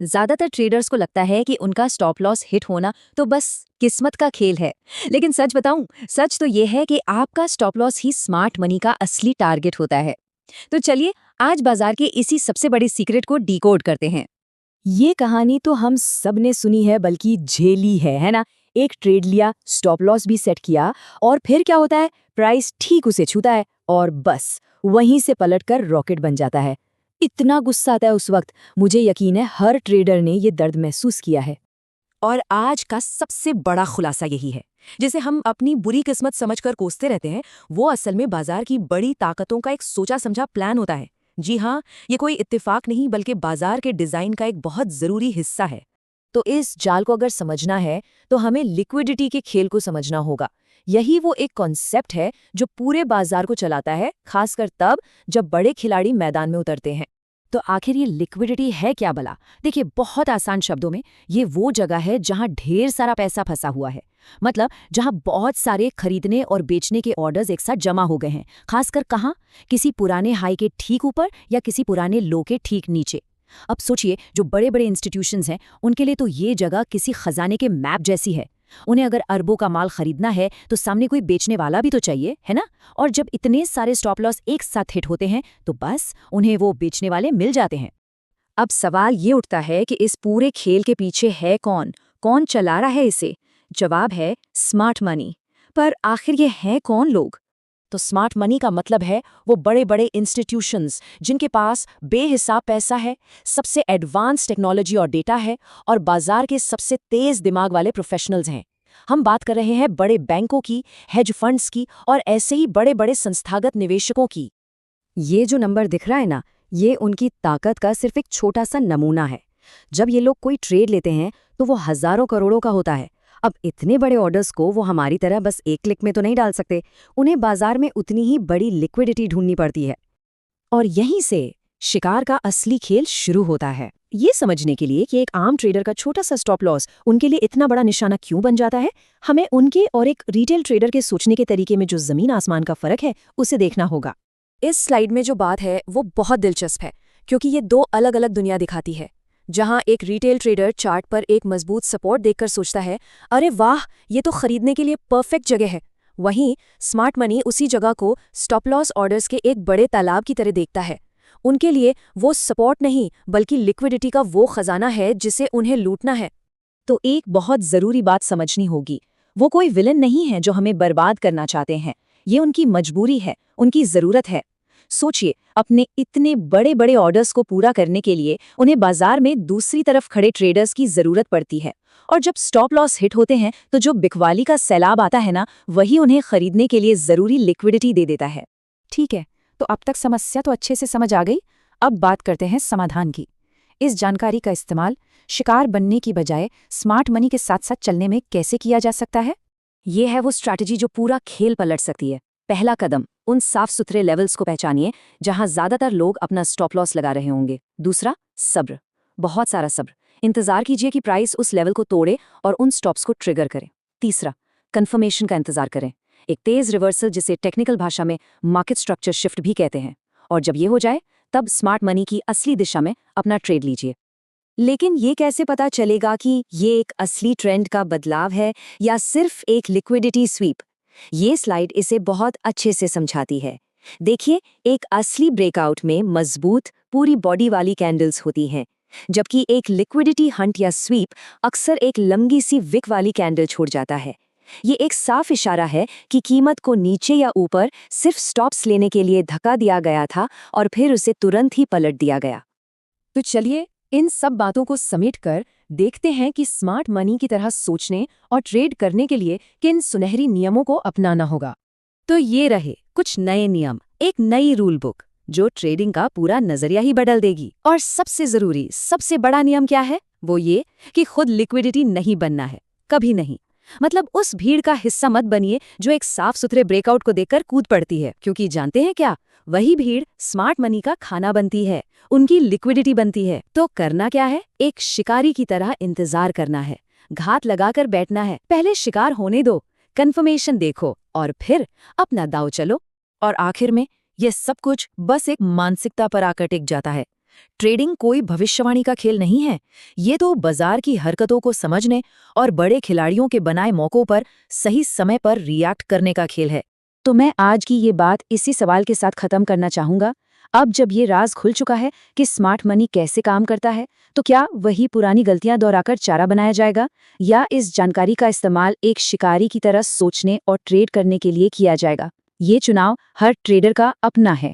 ज्यादातर ट्रेडर्स को लगता है कि उनका स्टॉप लॉस हिट होना तो बस किस्मत का खेल है। लेकिन सच बताऊं, सच तो ये है कि आपका स्टॉप लॉस ही स्मार्ट मनी का असली टारगेट होता है। तो चलिए आज बाजार के इसी सबसे बड़े सीक्रेट को डिकोड करते हैं। ये कहानी तो हम सब ने सुनी है, बल्कि झेली है ना। एक ट्रेड लिया, स्टॉप लॉस भी सेट किया, और फिर क्या होता है, प्राइस ठीक उसे छूता है और बस वहीं से पलटकर रॉकेट बन जाता है। इतना गुस्सा आता है उस वक्त, मुझे यकीन है हर ट्रेडर ने ये दर्द महसूस किया है। और आज का सबसे बड़ा खुलासा यही है। जिसे हम अपनी बुरी किस्मत समझकर कोसते रहते हैं, वो असल में बाजार की बड़ी ताकतों का एक सोचा समझा प्लान होता है। जी हाँ, ये कोई इत्तेफाक नहीं बल्कि बाजार के डिजाइन का एक बहुत जरूरी हिस्सा है। तो इस जाल को अगर समझना है तो हमें लिक्विडिटी के खेल को समझना होगा। यही वो एक कॉन्सेप्ट है जो पूरे बाजार को चलाता है, खासकर तब जब बड़े खिलाड़ी मैदान में उतरते हैं। तो आखिर ये लिक्विडिटी है क्या भला? देखिए, बहुत आसान शब्दों में ये वो जगह है जहां ढेर सारा पैसा फंसा हुआ है। मतलब जहां बहुत सारे खरीदने और बेचने के ऑर्डर्स एक साथ जमा हो गए हैं। खासकर कहाँ? किसी पुराने हाई के ठीक ऊपर या किसी पुराने लो के ठीक नीचे। अब सोचिए, जो बड़े बड़े इंस्टीट्यूशंस हैं उनके लिए तो ये जगह किसी खजाने के मैप जैसी है। उन्हें अगर अरबों का माल खरीदना है तो सामने कोई बेचने वाला भी तो चाहिए, है ना? और जब इतने सारे स्टॉप लॉस एक साथ हिट होते हैं तो बस उन्हें वो बेचने वाले मिल जाते हैं। अब सवाल ये उठता है कि इस पूरे खेल के पीछे है कौन, कौन चला रहा है इसे? जवाब है स्मार्ट मनी। पर आखिर ये हैं कौन लोग? तो स्मार्ट मनी का मतलब है वो बड़े बड़े इंस्टीट्यूशंस जिनके पास बेहिसाब पैसा है, सबसे एडवांस टेक्नोलॉजी और डेटा है, और बाजार के सबसे तेज दिमाग वाले प्रोफेशनल्स हैं। हम बात कर रहे हैं बड़े बैंकों की, हेज फंड्स की और ऐसे ही बड़े बड़े संस्थागत निवेशकों की। ये जो नंबर दिख रहा है ना, ये उनकी ताकत का सिर्फ एक छोटा सा नमूना है। जब ये लोग कोई ट्रेड लेते हैं तो वो हजारों करोड़ों का होता है। अब इतने बड़े ऑर्डर्स को वो हमारी तरह बस एक क्लिक में तो नहीं डाल सकते। उन्हें बाजार में उतनी ही बड़ी लिक्विडिटी ढूंढनी पड़ती है। और यहीं से शिकार का असली खेल शुरू होता है। ये समझने के लिए कि एक आम ट्रेडर का छोटा सा स्टॉप लॉस उनके लिए इतना बड़ा निशाना क्यों बन जाता है, हमें उनके और एक रिटेल ट्रेडर के सोचने के तरीके में जो जमीन आसमान का फर्क है उसे देखना होगा। इस स्लाइड में जो बात है वो बहुत दिलचस्प है, क्योंकि ये दो अलग अलग दुनिया दिखाती है। जहां एक रिटेल ट्रेडर चार्ट पर एक मजबूत सपोर्ट देखकर सोचता है, अरे वाह, ये तो खरीदने के लिए परफेक्ट जगह है। वहीं स्मार्ट मनी उसी जगह को स्टॉप लॉस ऑर्डर्स के एक बड़े तालाब की तरह देखता है। उनके लिए वो सपोर्ट नहीं बल्कि लिक्विडिटी का वो खजाना है जिसे उन्हें लूटना है। तो एक बहुत जरूरी बात समझनी होगी, वो कोई विलन नहीं है जो हमें बर्बाद करना चाहते हैं। ये उनकी मजबूरी है, उनकी जरूरत है। सोचिए, अपने इतने बड़े बड़े ऑर्डर्स को पूरा करने के लिए उन्हें बाजार में दूसरी तरफ खड़े ट्रेडर्स की जरूरत पड़ती है। और जब स्टॉप लॉस हिट होते हैं तो जो बिकवाली का सैलाब आता है ना, वही उन्हें खरीदने के लिए जरूरी लिक्विडिटी दे देता है। ठीक है, तो अब तक समस्या तो अच्छे से समझ आ गई। अब बात करते हैं समाधान की। इस जानकारी का इस्तेमाल शिकार बनने की बजाय स्मार्ट मनी के साथ साथ चलने में कैसे किया जा सकता है? ये है वो स्ट्रैटेजी जो पूरा खेल पलट सकती है। पहला कदम, उन साफ सुथरे लेवल्स को पहचानिए जहां ज्यादातर लोग अपना स्टॉप लॉस लगा रहे होंगे। दूसरा, सब्र, बहुत सारा सब्र। इंतजार कीजिए कि प्राइस उस लेवल को तोड़े और उन स्टॉप्स को ट्रिगर करे। तीसरा, कंफर्मेशन का इंतजार करें, एक तेज रिवर्सल जिसे टेक्निकल भाषा में मार्केट स्ट्रक्चर शिफ्ट भी कहते हैं। और जब ये हो जाए तब स्मार्ट मनी की असली दिशा में अपना ट्रेड लीजिए। लेकिन ये कैसे पता चलेगा कि ये एक असली ट्रेंड का बदलाव है या सिर्फ एक लिक्विडिटी स्वीप? ये स्लाइड इसे बहुत अच्छे से समझाती है। देखिए, एक असली ब्रेकआउट में मजबूत पूरी बॉडी वाली कैंडल्स होती हैं, जबकि एक लिक्विडिटी हंट या स्वीप अक्सर एक लंबी सी विक वाली कैंडल छोड़ जाता है। ये एक साफ इशारा है कि कीमत को नीचे या ऊपर सिर्फ स्टॉप्स लेने के लिए धक्का दिया गया था और फिर उसे तुरंत ही पलट दिया गया। तो चलिए, इन सब बातों को समेटकर देखते हैं कि स्मार्ट मनी की तरह सोचने और ट्रेड करने के लिए किन सुनहरी नियमों को अपनाना होगा। तो ये रहे कुछ नए नियम, एक नई रूल बुक जो ट्रेडिंग का पूरा नजरिया ही बदल देगी। और सबसे जरूरी, सबसे बड़ा नियम क्या है? वो ये कि खुद लिक्विडिटी नहीं बनना है, कभी नहीं। मतलब उस भीड़ का हिस्सा मत बनिए जो एक साफ सुथरे ब्रेकआउट को देखकर कूद पड़ती है, क्योंकि जानते हैं क्या, वही भीड़ स्मार्ट मनी का खाना बनती है, उनकी लिक्विडिटी बनती है। तो करना क्या है? एक शिकारी की तरह इंतजार करना है, घात लगाकर बैठना है। पहले शिकार होने दो, कंफर्मेशन देखो और फिर अपना दाव चलो। और आखिर में यह सब कुछ बस एक मानसिकता पर आकर टिक जाता है। ट्रेडिंग कोई भविष्यवाणी का खेल नहीं है। ये तो बाजार की हरकतों को समझने और बड़े खिलाड़ियों के बनाए मौकों पर सही समय पर रिएक्ट करने का खेल है। तो मैं आज की ये बात इसी सवाल के साथ खत्म करना चाहूंगा। अब जब ये राज खुल चुका है कि स्मार्ट मनी कैसे काम करता है, तो क्या वही पुरानी गलतियां दोहराकर चारा बनाया जाएगा, या इस जानकारी का इस्तेमाल एक शिकारी की तरह सोचने और ट्रेड करने के लिए किया जाएगा? ये चुनाव हर ट्रेडर का अपना है।